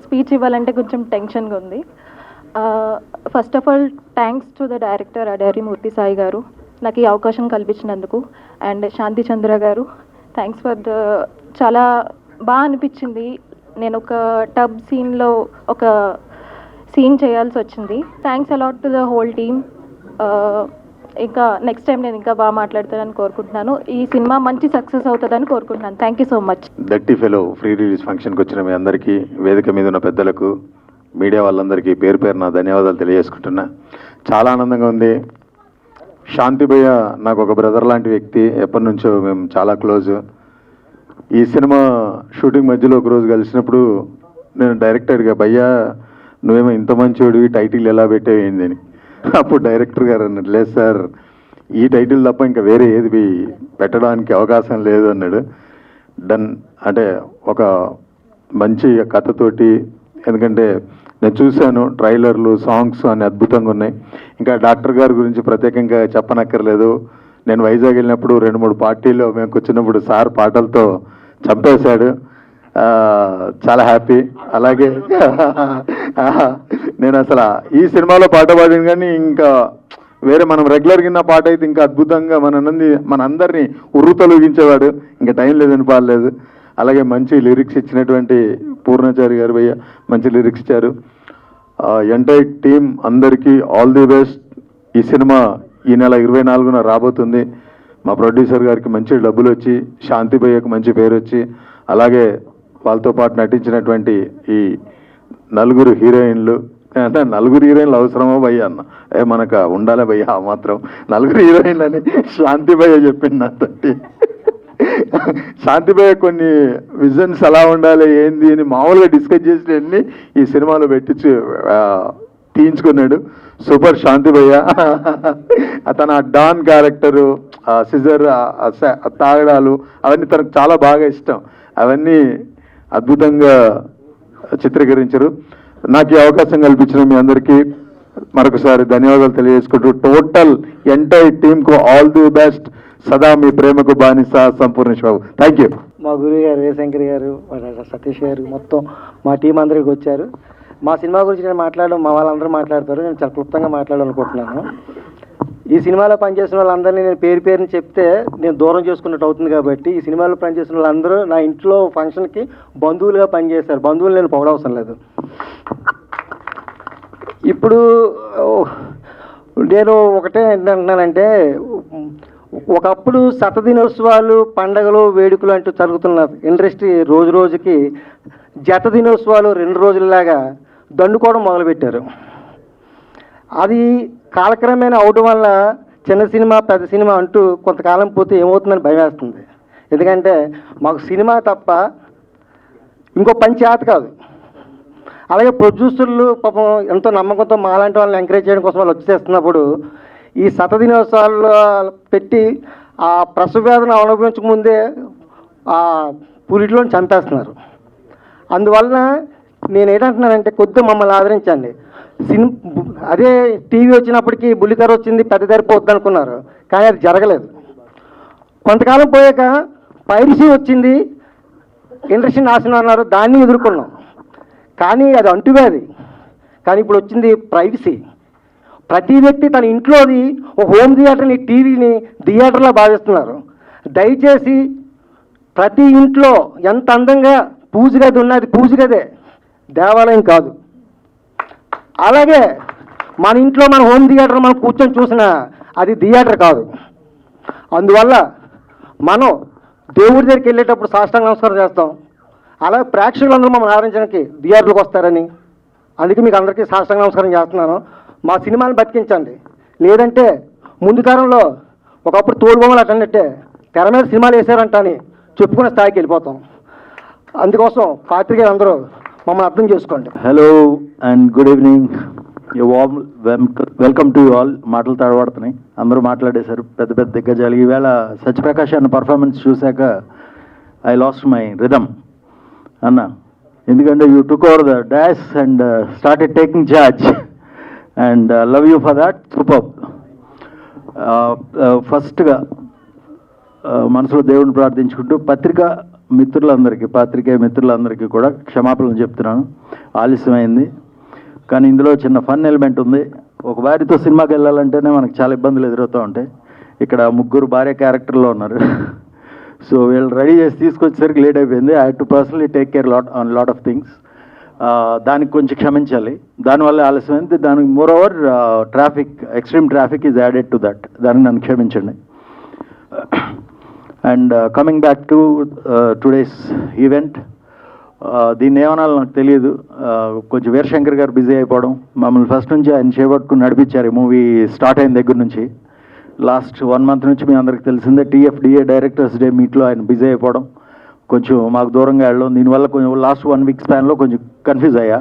speech ఇవ్వాలంటే కొంచెం టెన్షన్గా ఉంది. First of all thanks to the director Adari Murthy Sai garu నాకు ఈ అవకాశం కల్పించినందుకు, అండ్ శాంతి చంద్ర గారు థ్యాంక్స్ ఫర్ ద, చాలా బాగా అనిపించింది. నేను ఒక టబ్ సీన్లో ఒక సీన్ చేయాల్సి వచ్చింది. Thanks a lot to the whole team. ఇంకా నెక్స్ట్ టైం నేను ఇంకా బాగా మాట్లాడతానని కోరుకుంటున్నాను. ఈ సినిమా మంచి సక్సెస్ అవుతుందని కోరుకుంటున్నాను. Thank you so much. Dirty fellow free release ఫంక్షన్కి వచ్చిన మీ అందరికీ, వేదిక మీద ఉన్న పెద్దలకు, మీడియా వాళ్ళందరికీ పేరు పేరు నా ధన్యవాదాలు తెలియజేసుకుంటున్నా. చాలా ఆనందంగా ఉంది. శాంతి భయ్య నాకు ఒక బ్రదర్ లాంటి వ్యక్తి, ఎప్పటి నుంచో మేము చాలా క్లోజ్. ఈ సినిమా షూటింగ్ మధ్యలో ఒకరోజు కలిసినప్పుడు నేను డైరెక్టర్గా, భయ్యా నువ్వేమో ఇంత మంచివాడివి, టైటిల్ ఎలా పెట్టేవేంది అని. అప్పుడు డైరెక్టర్ గారు అన్నాడు, లేదు సార్ ఈ టైటిల్ తప్ప ఇంకా వేరే ఏది పెట్టడానికి అవకాశం లేదు అన్నాడు. డన్ అంటే ఒక మంచి కథతోటి, ఎందుకంటే నేను చూశాను ట్రైలర్లు, సాంగ్స్ అన్ని అద్భుతంగా ఉన్నాయి. ఇంకా డాక్టర్ గారి గురించి ప్రత్యేకంగా చెప్పనక్కర్లేదు. నేను వైజాగ్ వెళ్ళినప్పుడు 2-3 పార్టీల్లో మేము కూర్చున్నప్పుడు సార్ పాటలతో చంపేశాడు. చాలా హ్యాపీ. అలాగే నేను అసలు ఈ సినిమాలో పాట పాడిన కానీ ఇంకా వేరే మనం రెగ్యులర్ కింద పాట అయితే ఇంకా అద్భుతంగా మనందరినీ ఉర్రుతొలగించేవాడు. ఇంకా టైం లేదని పాడలేదు. అలాగే మంచి లిరిక్స్ ఇచ్చినటువంటి పూర్ణచారి గారు భయ్య మంచి లిరిక్స్ ఇచ్చారు. ఎంటైర్ టీమ్ అందరికీ ఆల్ ది బెస్ట్. ఈ సినిమా ఈ నెల 24న రాబోతుంది. మా ప్రొడ్యూసర్ గారికి మంచి డబ్బులు వచ్చి, శాంతి భయ్యకు మంచి పేరు వచ్చి, అలాగే వాళ్ళతో పాటు నటించినటువంటి ఈ 4 హీరోయిన్లు, అంటే 4 హీరోయిన్లు అవసరమో భయ్య అన్న, మనకు ఉండాలి భయ్య ఆ మాత్రం 4 హీరోయిన్లు అని శాంతి భయ్య చెప్పింది నాతోటి. శాంతి భయ్య కొన్ని విజన్స్ ఎలా ఉండాలి ఏంది అని మామూలుగా డిస్కస్ చేసినవన్నీ ఈ సినిమాలో పెట్టించి తీయించుకున్నాడు. సూపర్ శాంతి భయ్య. తన డాన్ క్యారెక్టరు, సిజర్, తాగడాలు అవన్నీ తనకు చాలా బాగా ఇష్టం. అవన్నీ అద్భుతంగా చిత్రీకరించారు. నాకు ఈ అవకాశం కల్పించిన మీ అందరికీ మరొకసారి ధన్యవాదాలు తెలియజేసుకుంటూ, టోటల్ ఎంటైర్ టీమ్కు ఆల్ ది బెస్ట్. సదా మీ ప్రేమకు బానిస సంపూర్ణేష్ బాబు. Thank you. మా గురువు గారు వీరశంకర్ గారు, సతీష్ గారు, మొత్తం మా టీం అందరికి వచ్చారు. మా సినిమా గురించి నేను మాట్లాడడం మా వాళ్ళందరూ మాట్లాడతారు, నేను చాలా క్లుప్తంగా మాట్లాడాలనుకుంటున్నాను. ఈ సినిమాలో పనిచేసిన వాళ్ళందరినీ నేను పేరు పేరుని చెప్తే నేను దూరం చేసుకున్నట్టు అవుతుంది కాబట్టి ఈ సినిమాలో పనిచేసిన వాళ్ళందరూ నా ఇంట్లో ఫంక్షన్కి బంధువులుగా పనిచేశారు. బంధువులు నేను పొగడవసరం లేదు. ఇప్పుడు నేను ఒకటే ఏంటంటున్నానంటే, ఒకప్పుడు శతదినోత్సవాలు, పండగలు, వేడుకలు అంటూ జరుగుతున్న ఇండస్ట్రీ రోజు రోజుకి జత దినోత్సవాలు 2 రోజుల్లాగా దండుకోవడం మొదలుపెట్టారు. అది కాలక్రమేణా అవడం వల్ల చిన్న సినిమా పెద్ద సినిమా అంటూ కొంతకాలం పోతే ఏమవుతుందని భయం వేస్తుంది. ఎందుకంటే మాకు సినిమా తప్ప ఇంకో పని చేత కాదు. అలాగే ప్రొడ్యూసర్లు పాపం ఎంతో నమ్మకంతో మాలాంటి వాళ్ళని ఎంకరేజ్ చేయడం కోసం వాళ్ళు వచ్చేస్తున్నప్పుడు ఈ శతదినోత్సవాలు పెట్టి ఆ ప్రసవ వేదన అనుభవించక ముందే ఆ పులిటిలోని చంపేస్తున్నారు. అందువలన నేను ఏంటంటున్నానంటే కొద్దిగా మమ్మల్ని ఆదరించండి. అదే టీవీ వచ్చినప్పటికీ బుల్లితెర వచ్చింది, పెద్ద తెర పోద్ది అనుకున్నారు, కానీ అది జరగలేదు. కొంతకాలం పోయాక పైరసీ వచ్చింది, ఇండస్ట్రీ నాశనం అన్నారు, దాన్ని ఎదుర్కొన్నాం. కానీ అది అంటువ్యాధి. కానీ ఇప్పుడు వచ్చింది ప్రైవసీ. ప్రతి వ్యక్తి తన ఇంట్లోది ఒక హోమ్ థియేటర్ని, టీవీని థియేటర్లో భావిస్తున్నారు. దయచేసి ప్రతి ఇంట్లో ఎంత అందంగా పూజ గది ఉన్నది, పూజ గదే, దేవాలయం కాదు. అలాగే మన ఇంట్లో మన హోమ్ థియేటర్ మనం కూర్చొని చూసినా అది థియేటర్ కాదు. అందువల్ల మనం దేవుడి దగ్గరికి వెళ్ళేటప్పుడు సాష్టాంగ నమస్కారం చేస్తాం. అలాగే ప్రేక్షకులందరూ మమ్మల్ని ఆదరించడానికి థియేటర్లకు వస్తారని, అందుకే మీకు అందరికీ సాష్టాంగ నమస్కారం చేస్తున్నాను. మా సినిమాని బతికించండి. లేదంటే ముందు తరంలో ఒకప్పుడు తోలుబొమ్మలు అటన్నట్టే తెర మీద సినిమాలు వేసారంట అని చెప్పుకునే స్థాయికి వెళ్ళిపోతాం. అందుకోసం పాత్రికేయులు అందరూ మమ్మల్ని అర్థం చేసుకోండి. Hello and good evening. Warm welcome to you all. మాటలు తడబడుతున్నాయి, అందరూ మాట్లాడేశారు, పెద్ద పెద్ద దిగ్గజాలు. ఈవేళ సత్యప్రకాష్ అన్న పర్ఫార్మెన్స్ చూశాక ఐ లాస్ట్ మై రిథమ్ అన్న. ఎందుకంటే you took over the dash and started taking charge and love you for that. Super. ఫస్ట్గా మనసులో దేవుడిని ప్రార్థించుకుంటూ పాత్రికేయ మిత్రులందరికీ కూడా క్షమాపణలు చెప్తున్నాను. ఆలస్యమైంది, కానీ ఇందులో చిన్న ఫన్ ఎలిమెంట్ ఉంది. ఒక భార్యతో సినిమాకి వెళ్ళాలంటేనే మనకు చాలా ఇబ్బందులు ఎదురవుతూ ఉంటాయి. ఇక్కడ 3 భార్య క్యారెక్టర్లో ఉన్నారు. సో వీళ్ళు రెడీ చేసి తీసుకొచ్చేసరికి లేట్ అయిపోయింది. I had to personally take care lot of things. దానికి కొంచెం క్షమించాలి, దానివల్ల ఆలస్యమైంది. దానికి more over extreme traffic is added to that. దానికి నన్ను క్షమించండి. And coming back to today's event, దీన్ని ఏమనాలో నాకు తెలియదు. కొంచెం వీరశంకర్ గారు బిజీ అయిపోవడం, మమ్మల్ని ఫస్ట్ నుంచి ఆయన చేపట్టుకుని నడిపించారు. ఈ మూవీ స్టార్ట్ అయిన దగ్గర నుంచి లాస్ట్ 1 month నుంచి మీ అందరికి తెలిసిందే. TFDA డైరెక్టర్స్ డే మీట్లో ఆయన బిజీ అయిపోవడం, కొంచెం మాకు దూరంగా వెళ్ళడం, దీనివల్ల కొంచెం లాస్ట్ 1 week స్పాన్లో కొంచెం కన్ఫ్యూజ్ అయ్యా.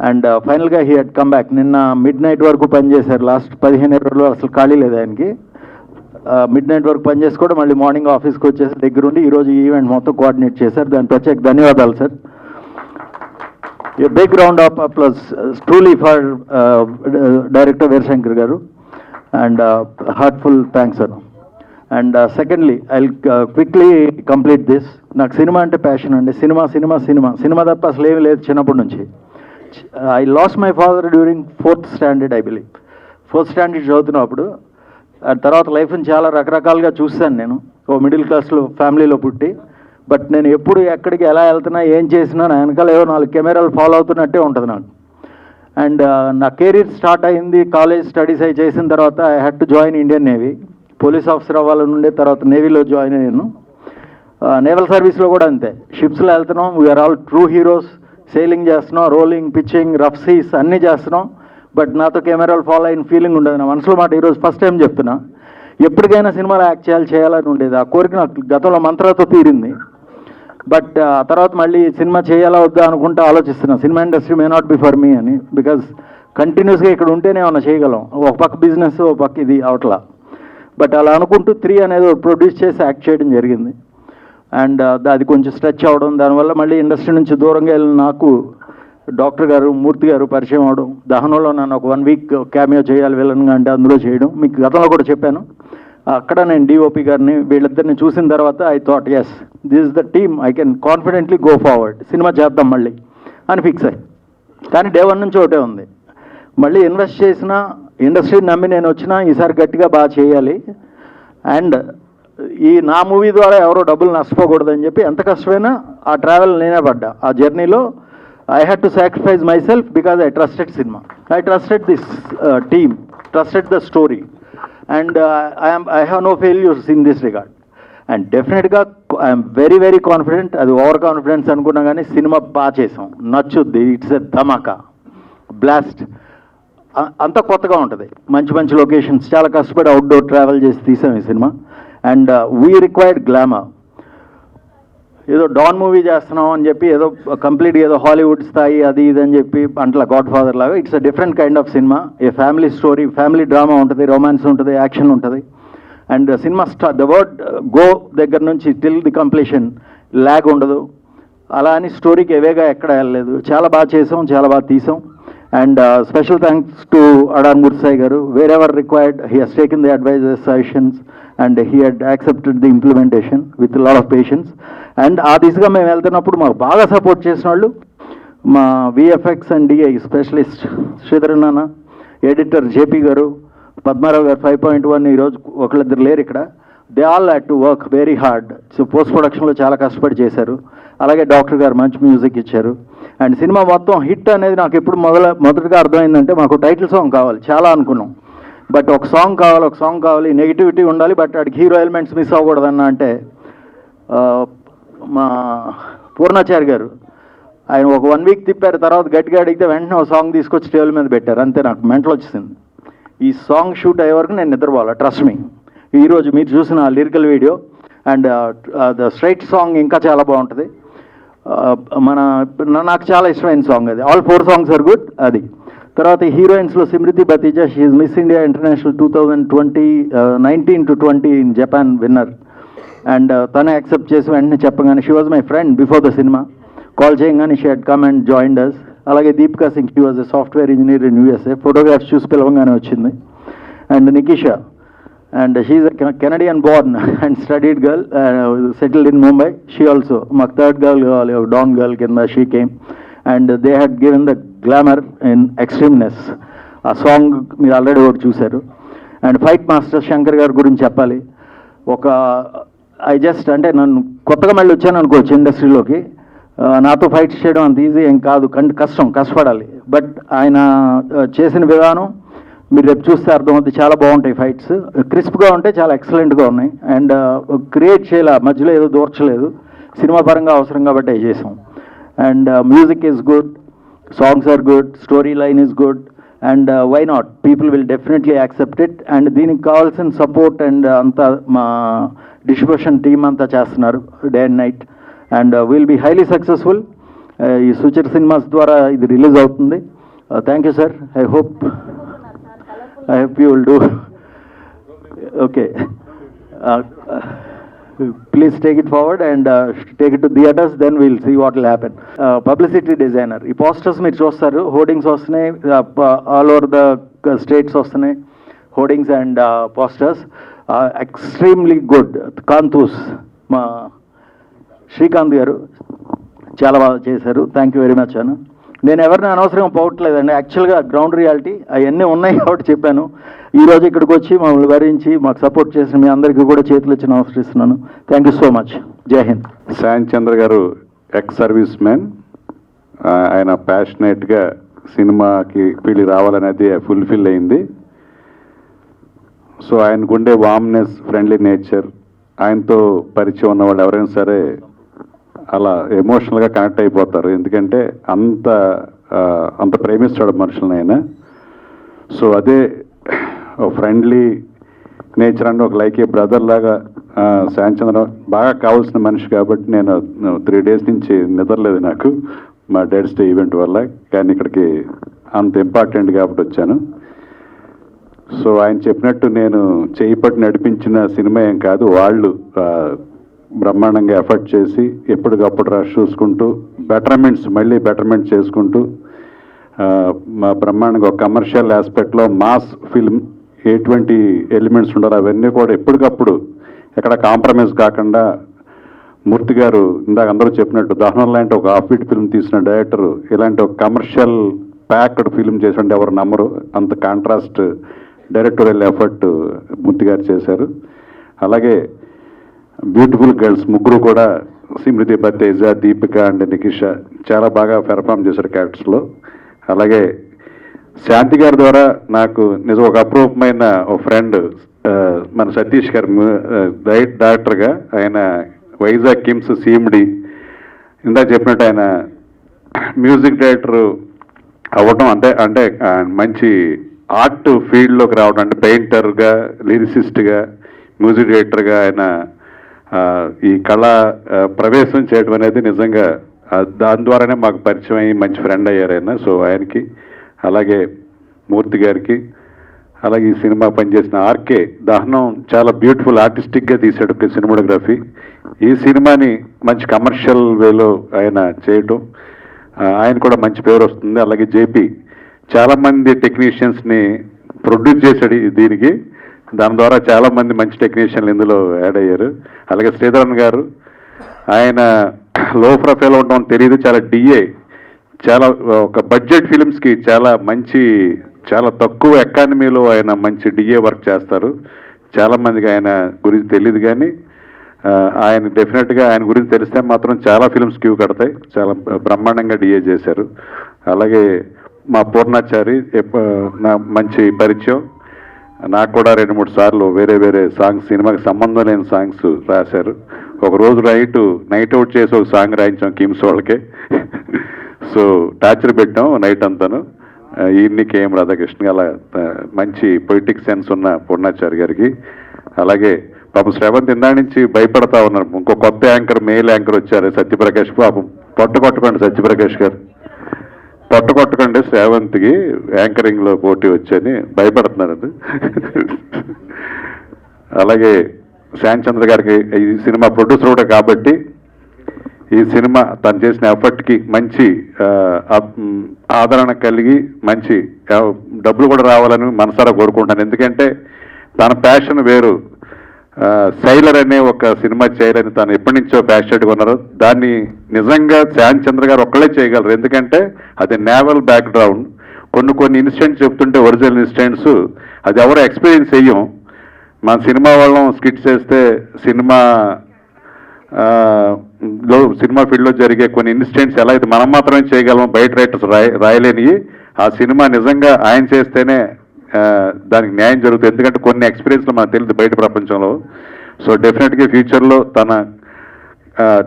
అండ్ ఫైనల్గా హీ హెడ్ కమ్ బ్యాక్. నిన్న midnight వరకు పనిచేశారు. లాస్ట్ 15 రోజులు అసలు ఖాళీ లేదు ఆయనకి. midnight వరకు పనిచేసుకోవడం, మళ్ళీ మార్నింగ్ ఆఫీస్కి వచ్చేసి దగ్గరుండి ఈరోజు ఈవెంట్ మొత్తం కోఆర్డినేట్ చేశారు. దాని ప్రత్యేక ధన్యవాదాలు sir. A big round of applause truly for Director Veerashankar గారు, and heartful thanks sir. And secondly, I'll quickly complete this. నాకు సినిమా అంటే ప్యాషన్ అండి. సినిమా తప్ప అసలు ఏమీ లేదు చిన్నప్పటి నుంచి. I lost my father during 4th standard I believe. 4th standard చదువుతున్నప్పుడు. ఆ తర్వాత లైఫ్ని చాలా రకరకాలుగా చూశాను నేను. ఓ మిడిల్ క్లాస్లో ఫ్యామిలీలో పుట్టి, బట్ నేను ఎప్పుడు ఎక్కడికి ఎలా వెళ్తున్నా ఏం చేసినా నా వెనకాల ఏవో 4 కెమెరాలు ఫాలో అవుతున్నట్టే ఉంటుంది నాకు. అండ్ నా కెరీర్ స్టార్ట్ అయింది కాలేజ్ స్టడీస్ అయి చేసిన తర్వాత I had to join Indian navy. Police officer అవ్వాలని ఉండే, తర్వాత నేవీలో జాయిన్ అయ్యాను. నేవల్ సర్వీస్లో కూడా అంతే. షిప్స్లో వెళ్తున్నాం, we are all true heroes. Sailing చేస్తున్నాం, రోలింగ్, పిచ్చింగ్, రఫ్ సీస్ అన్నీ చేస్తున్నాం. బట్ నాతో కెమెరాలు ఫాలో అయిన ఫీలింగ్ ఉండదు. నా మనసులో మాట ఈరోజు ఫస్ట్ టైం చెప్తున్నా. ఎప్పటికైనా సినిమాలో యాక్ట్ చేయాలని ఉండేది. ఆ కోరిక నాకు గతంలో మంత్రాలతో తీరింది. బట్ ఆ తర్వాత మళ్ళీ సినిమా చేయాలా వద్దా అనుకుంటూ ఆలోచిస్తున్నా. Cinema industry may not be for me అని. బికాజ్ కంటిన్యూస్గా ఇక్కడ ఉంటేనే ఏమన్నా చేయగలం. ఒక పక్క బిజినెస్, ఒక పక్క ఇది అవట్లా. బట్ అలా అనుకుంటూ 3 అనేది ప్రొడ్యూస్ చేసి యాక్ట్ చేయడం జరిగింది. అండ్ అది కొంచెం స్ట్రెచ్ అవ్వడం, దానివల్ల మళ్ళీ ఇండస్ట్రీ నుంచి దూరంగా వెళ్ళిన నాకు డాక్టర్ గారు, మూర్తి గారు పరిచయం అవడం. దహనంలో నన్ను ఒక 1 week క్యామియో చేయాలి విలన్గా అంటే అందులో చేయడం. మీకు గతంలో కూడా చెప్పాను. అక్కడ నేను డిఓపి గారిని వీళ్ళిద్దరిని చూసిన తర్వాత I thought yes this is the team I can confidently go forward, cinema చేద్దాం మళ్ళీ అని ఫిక్స్ అయ్యి. కానీ డే 1 నుంచి ఒకటే ఉంది, మళ్ళీ ఇన్వెస్ట్ చేసిన ఇండస్ట్రీని నమ్మి నేను వచ్చినా ఈసారి గట్టిగా బాగా చేయాలి, అండ్ ఈ నా మూవీ ద్వారా ఎవరో డబ్బులు నష్టపోకూడదని చెప్పి ఎంత కష్టమైనా ఆ ట్రావెల్ నేనే పడ్డా. ఆ జర్నీలో I had to sacrifice myself because I trusted cinema, I trusted this team, trusted the story, and I have no failures in this regard. And డెఫినెట్గా ఐఎమ్ వెరీ వెరీ కాన్ఫిడెంట్. అది over confidence అనుకున్నా కానీ cinema బాగా చేసాం, నచ్చుద్ది, it's a Dhamaka, blast. అంత కొత్తగా ఉంటుంది, మంచి మంచి లొకేషన్స్, చాలా కష్టపడి అవుట్డోర్ ట్రావెల్ చేసి తీసాం ఈ cinema. And we required glamour. ఏదో డాన్ మూవీ చేస్తున్నాం అని చెప్పి ఏదో కంప్లీట్గా ఏదో హాలీవుడ్ స్థాయి అది ఇది అని చెప్పి అంట్లా గాడ్ ఫాదర్ లాగా, it's a different kind of cinema. A family story, family drama ఉంటుంది, రొమాన్స్ ఉంటుంది, యాక్షన్ ఉంటుంది. And cinema the word go దగ్గర నుంచి టిల్ ది కంప్లీషన్ ల్యాగ్ ఉండదు. అలా అని స్టోరీకి ఎవేగా ఎక్కడ వెళ్ళలేదు. చాలా బాగా చేసాం, చాలా బాగా తీసాం. And special thanks to Adar Mursai garu. Wherever required he has taken the advices, suggestions, and he had accepted the implementation with lot of patience. And ఆ దిశగా మేము వెళ్తున్నప్పుడు మాకు బాగా సపోర్ట్ చేసిన వాళ్ళు మా VFX and DI specialist Sridhar నాన్న, ఎడిటర్ జేపీ గారు, పద్మారావు గారు 5.1, ఈరోజు ఒకళ్ళిద్దరు లేరు ఇక్కడ. They all had to work very hard. So post ప్రొడక్షన్లో చాలా కష్టపడి చేశారు. అలాగే డాక్టర్ గారు మంచి మ్యూజిక్ ఇచ్చారు. అండ్ సినిమా మొత్తం హిట్ అనేది నాకు ఎప్పుడు మొదటగా అర్థమైందంటే, మాకు టైటిల్ సాంగ్ కావాలి, చాలా అనుకున్నాం, బట్ ఒక సాంగ్ కావాలి, నెగిటివిటీ ఉండాలి, బట్ వాడికి హీరో ఎలిమెంట్స్ మిస్ అవ్వకూడదన్న అంటే మా పూర్ణాచారి గారు ఆయన ఒక 1 వీక్ తిప్పారు. తర్వాత గట్టిగా అడిగితే వెంటనే ఒక సాంగ్ తీసుకొచ్చి టేబుల్ మీద పెట్టారు. అంతే, నాకు మెంటల్ వచ్చింది. ఈ సాంగ్ షూట్ అయ్యే వరకు నేను నిద్రపోవాలి, ట్రస్ట్ మీ. ఈరోజు మీరు చూసిన lyrical video and the straight song ఇంకా చాలా బాగుంటుంది. నాకు చాలా ఇష్టమైన సాంగ్ అది. All 4 songs are good. అది తర్వాత హీరోయిన్స్లో Simriti Bathija, she is Miss India International 2019-20 in Japan winner. And తనే యాక్సెప్ట్ చేసి వెంటనే చెప్పగానే, she was my friend before the cinema, call చేయగానే she had come and joined us. అలాగే Deepika Singh, she was a software engineer in USA, photographs చూసి పిలవంగానే వచ్చింది. And Nikisha, and she is a Canadian born and studied girl, settled in Mumbai. She also, my third girl, Dawn girl, she came, and they had given the glamour in extremeness. A song మీరు already ఒకటి చూశారు. And fight master Shankar గారి గురించి చెప్పాలి. ఒక అంటే నన్ను కొత్తగా మళ్ళీ వచ్చాను అనుకోవచ్చు ఇండస్ట్రీలోకి, నాతో ఫైట్స్ చేయడం అంత ఈజీ ఏం కాదు, కష్టపడాలి. బట్ ఆయన చేసిన విధానం మీరు రేపు చూస్తే అర్థమవుతుంది, చాలా బాగుంటాయి ఫైట్స్, క్రిస్ప్గా ఉంటాయి, చాలా ఎక్సలెంట్గా ఉన్నాయి. అండ్ క్రియేట్ చేయాల, మధ్యలో ఏదో దూర్చలేదు, సినిమా పరంగా అవసరం కాబట్టి అవి చేసాం. And music is good, songs are good, story line is good, and why not, people will definitely accept it. And దీనికి కావాల్సిన సపోర్ట్ అండ్ అంతా మా డిస్ట్రిబ్యూషన్ టీమ్ అంతా చేస్తున్నారు day and night. And will be highly successful. ఈ సుచిర్ సినిమాస్ ద్వారా ఇది release అవుతుంది. Thank you sir. I hope you will do. Okay. Please take it forward and take it to theaters, then we'll see what will happen. Publicity designer. ఈ posters మీరు చూస్తారు, hoardings వస్తున్నాయి all over the states వస్తున్నాయి, hoardings and posters. Extremely good. కాంతూస్ మా శ్రీకాంత్ గారు చాలా బాగా చేశారు. థ్యాంక్ యూ వెరీ మచ్ అన్న. నేను ఎవరిని అనవసరంగా పోవట్లేదండి, యాక్చువల్గా గ్రౌండ్ రియాలిటీ అవన్నీ ఉన్నాయి కాబట్టి చెప్పాను. ఈరోజు ఇక్కడికి వచ్చి మమ్మల్ని వరించి మాకు సపోర్ట్ చేసిన మీ అందరికీ కూడా చేతులు ఇచ్చి నమస్కరిస్తున్నాను. Thank you so much. జై హింద్. శాంత్ చంద్ర గారు ఎక్స్ సర్వీస్ మ్యాన్. ఆయన ప్యాషనేట్గా సినిమాకి ఫీల్డ్ రావాలనేది ఫుల్ఫిల్ అయింది. సో ఆయనకుండే వామ్నెస్, ఫ్రెండ్లీ నేచర్, ఆయనతో పరిచయం ఉన్న వాళ్ళు ఎవరైనా సరే అలా ఎమోషనల్గా కనెక్ట్ అయిపోతారు. ఎందుకంటే అంత ప్రేమిస్తాడు మనుషులను ఆయన. సో అదే ఫ్రెండ్లీ నేచర్ అంటే ఒక లైక్ ఏ బ్రదర్ లాగా శాంత్ చంద్ర బాగా కావాల్సిన మనిషి. కాబట్టి నేను 3 days నుంచి నిద్రలేదు నాకు, మా డాడ్స్ డే ఈవెంట్ వల్ల. కానీ ఇక్కడికి అంత ఇంపార్టెంట్ కాబట్టి వచ్చాను. సో ఆయన చెప్పినట్టు నేను చేయి పట్టి నడిపించిన సినిమా ఏం కాదు, వాళ్ళు బ్రహ్మాండంగా ఎఫర్ట్ చేసి ఎప్పటికప్పుడు రష్ చూసుకుంటూ మళ్ళీ బెటర్మెంట్ చేసుకుంటూ మా బ్రహ్మాండంగా ఒక కమర్షియల్ ఆస్పెక్ట్లో మాస్ ఫిల్మ్ ఎటువంటి ఎలిమెంట్స్ ఉండాలో అవన్నీ కూడా ఎప్పటికప్పుడు ఎక్కడ కాంప్రమైజ్ కాకుండా మూర్తి గారు ఇందాక అందరూ చెప్పినట్టు దహనం లాంటి ఒక హాఫ్ బీట్ ఫిల్మ్ తీసిన డైరెక్టర్ ఇలాంటి ఒక కమర్షియల్ ప్యాక్డ్ ఫిల్మ్ చేసి ఎవరు నమ్మరు. అంత కాంట్రాస్ట్ డైరెక్టోరియల్ ఎఫర్ట్ మూర్తి గారు చేశారు. అలాగే బ్యూటిఫుల్ గర్ల్స్ ముగ్గురు కూడా స్మృతి తేజ, దీపిక అండ్ నికిష చాలా బాగా పెర్ఫామ్ చేశారు క్యారెక్టర్స్లో. అలాగే శాంతి గారి ద్వారా నాకు నిజం ఒక అప్రూపమైన ఒక ఫ్రెండ్ మన సతీష్ గారు డైరెక్టర్గా ఆయన వైజాగ్ కిమ్స్ సిఎండి ఇందాక చెప్పినట్టు ఆయన మ్యూజిక్ డైరెక్టర్ అవ్వటం అంటే మంచి ఆర్ట్ ఫీల్డ్లోకి రావడం అంటే పెయింటర్గా, లిరిసిస్ట్గా, మ్యూజిక్ డైరెక్టర్గా ఆయన ఈ కళ ప్రవేశం చేయడం అనేది నిజంగా దాని ద్వారానే మాకు పరిచయం అయ్యి మంచి ఫ్రెండ్ అయ్యారు ఆయన. సో ఆయనకి, అలాగే మూర్తి గారికి, అలాగే ఈ సినిమా పనిచేసిన ఆర్కే దహనం చాలా బ్యూటిఫుల్ ఆర్టిస్టిక్గా తీసాడు సినిమాటోగ్రఫీ. ఈ సినిమాని మంచి కమర్షియల్ వేలో ఆయన చేయటం ఆయన కూడా మంచి పేరు వస్తుంది. అలాగే జేపీ చాలామంది టెక్నీషియన్స్ని ప్రొడ్యూస్ చేశాడు దీనికి, దాని ద్వారా చాలామంది మంచి టెక్నీషియన్లు ఇందులో యాడ్ అయ్యారు. అలాగే శ్రీధరన్ గారు ఆయన లో ప్రొఫైల్ ఉండడం తెలియదు, చాలా డిఏ, చాలా ఒక బడ్జెట్ ఫిలిమ్స్కి చాలా మంచి, చాలా తక్కువ ఎకానమీలో ఆయన మంచి డిఏ వర్క్ చేస్తారు. చాలామందికి ఆయన గురించి తెలియదు కానీ ఆయన డెఫినెట్గా ఆయన గురించి తెలిస్తే మాత్రం చాలా ఫిల్మ్స్ క్యూ కడతాయి. చాలా బ్రహ్మాండంగా డిఏ చేశారు. అలాగే మా పూర్ణాచారి నా మంచి పరిచయం, నాకు కూడా 2-3 సార్లు వేరే వేరే సాంగ్స్, సినిమాకి సంబంధం లేని సాంగ్స్ రాశారు. ఒకరోజు నైట్ అవుట్ చేసి ఒక సాంగ్ రాయించాం కిమ్స్ వాళ్ళకే. సో టార్చర్ పెట్టాం నైట్ అంతాను. ఈయన్ని కేఎం రాధాకృష్ణ అలా మంచి పొయిటిక్ సెన్స్ ఉన్న పూర్ణాచారి గారికి. అలాగే పాపం శ్రవంత్ ఇందా నుంచి భయపడతా ఉన్నారు, ఇంకో కొత్త యాంకర్, మెయిల్ యాంకర్ వచ్చారు సత్యప్రకాష్. పాపం కొట్టకండి సత్యప్రకాష్ గారు, కొట్టకండి శ్రావంత్కి యాంకరింగ్లో పోటీ వచ్చని భయపడుతున్నారు. అలాగే శ్యామ్ చంద్ర గారికి ఈ సినిమా ప్రొడ్యూసర్ కూడా కాబట్టి ఈ సినిమా తను చేసిన ఎఫర్ట్కి మంచి ఆదరణ కలిగి మంచి డబ్బులు కూడా రావాలని మనసారా కోరుకుంటాను. ఎందుకంటే తన ప్యాషన్ వేరు. సైలర్ అనే ఒక సినిమా చేయాలని తను ఎప్పటి నుంచో ప్యాషనెట్గా ఉన్నారు. దాన్ని నిజంగా శ్యామ్ చంద్ర గారు ఒక్కళ్ళే చేయగలరు. ఎందుకంటే అది నేవల్ బ్యాక్గ్రౌండ్. కొన్ని ఇన్సిడెంట్స్ చెప్తుంటే ఒరిజినల్ ఇన్సిడెంట్స్ అది ఎవరో ఎక్స్పీరియన్స్ చెయ్యం. మన సినిమా వాళ్ళం స్కిట్స్ చేస్తే సినిమా ఫీల్డ్లో జరిగే కొన్ని ఇన్సిడెంట్స్ ఎలా అయితే మనం మాత్రమే చేయగలం, బయట రైటర్స్ రాయలేని. ఆ సినిమా నిజంగా ఆయన చేస్తేనే దానికి న్యాయం జరుగుతుంది. ఎందుకంటే కొన్ని ఎక్స్పీరియన్స్లు మనకు తెలియదు బయట ప్రపంచంలో. సో డెఫినెట్గా ఫ్యూచర్లో తన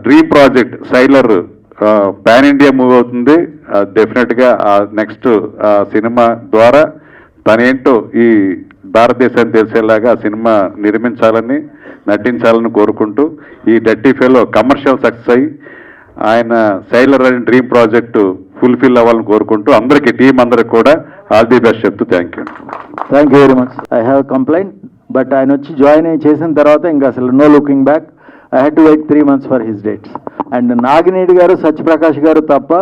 dream project sailor pan India move అవుతుంది. డెఫినెట్గా నెక్స్ట్ సినిమా ద్వారా తనేంటో ఈ భారతదేశాన్ని తెలిసేలాగా ఆ సినిమా నిర్మించాలని, నటించాలని కోరుకుంటూ ఈ డర్టీ ఫెలో కమర్షియల్ సక్సెస్ అయ్యి ఆయన సైలర్ అనే డ్రీమ్ ప్రాజెక్టు ఫుల్ఫిల్ అవ్వాలని కోరుకుంటూ అందరికీ టీం అందరికి కూడా ఆల్ ది బెస్ట్ చెప్తూ thank you very much. I have complaint, but ఆయన వచ్చి జాయిన్ అయ్యి చేసిన తర్వాత ఇంకా అసలు no looking back. I had to wait 3 months for his dates. And Nagineedi garu, Satyaprakash garu తప్ప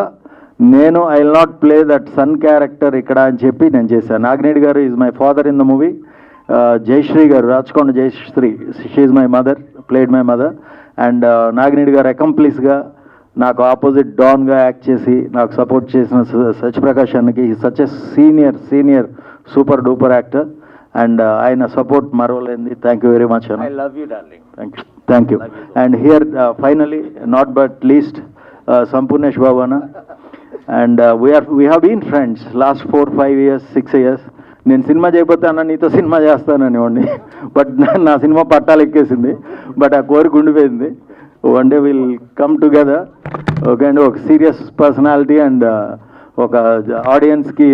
నేను I will not play that son character ఇక్కడ అని చెప్పి నేను చేశాను. Nagineedi garu is my father in the movie. Jayashree garu, Rachakonda Jayashree, she is my mother, played my mother. And Nagineedi garu అకంప్లీస్గా నాకు opposite డాన్గా act చేసి నాకు సపోర్ట్ చేసిన సత్యప్రకాష్ అన్నకి ఈ such a senior super duper actor. And ఆయన సపోర్ట్ మరవలేంది. థ్యాంక్ యూ వెరీ మచ్ అన్న. I love you darling. Thank you. And here finally not but least Sampoornesh Babu అన్న. And we have been friends last 4-5 years, 6 years. నేను cinema చేయబోతే అన్న నీతో cinema చేస్తానని వాడిని, బట్ నా సినిమా పట్టాలు ఎక్కేసింది. బట్ ఆ కోరిక ఉండిపోయింది. One day will come together. Okay అండి, ఒక సీరియస్ పర్సనాలిటీ అండ్ ఒక ఆడియన్స్కి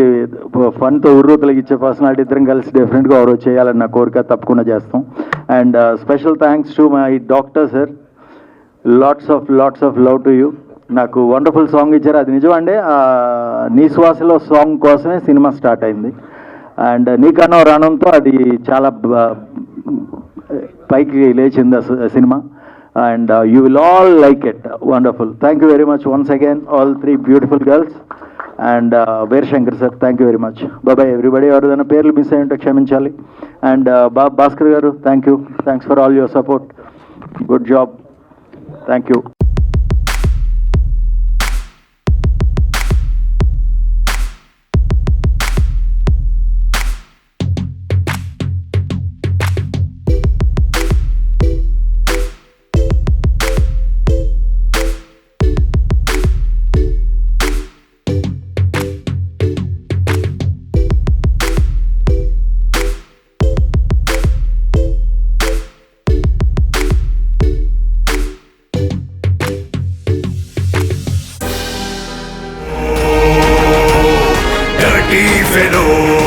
ఫన్తో ఉర్రూతలకి పర్సనాలిటీ ఇద్దరం కలిసి డెఫినెట్గా ఎవరో చేయాలని నా కోరిక, తప్పకుండా చేస్తాం. And special thanks to my doctor sir. Lots of love to you. నాకు వండర్ఫుల్ సాంగ్ ఇచ్చారు. అది నిజం అండి, నీ శ్వాసలో సాంగ్ కోసమే సినిమా స్టార్ట్ అయింది. అండ్ నీకన్నా రానంతో అది చాలా పైకి లేచింది cinema. And you will all like it. Wonderful. Thank you very much once again, all 3 beautiful girls. And Veerashankar sir, thank you very much. బాబాయ్ ఎవ్రీబడి, ఎవరిదైనా పేర్లు మిస్ అయ్యి ఉంటే క్షమించాలి. అండ్ భాస్కర్ గారు, thank you, thanks for all your support, good job, thank you. Dirty fellow.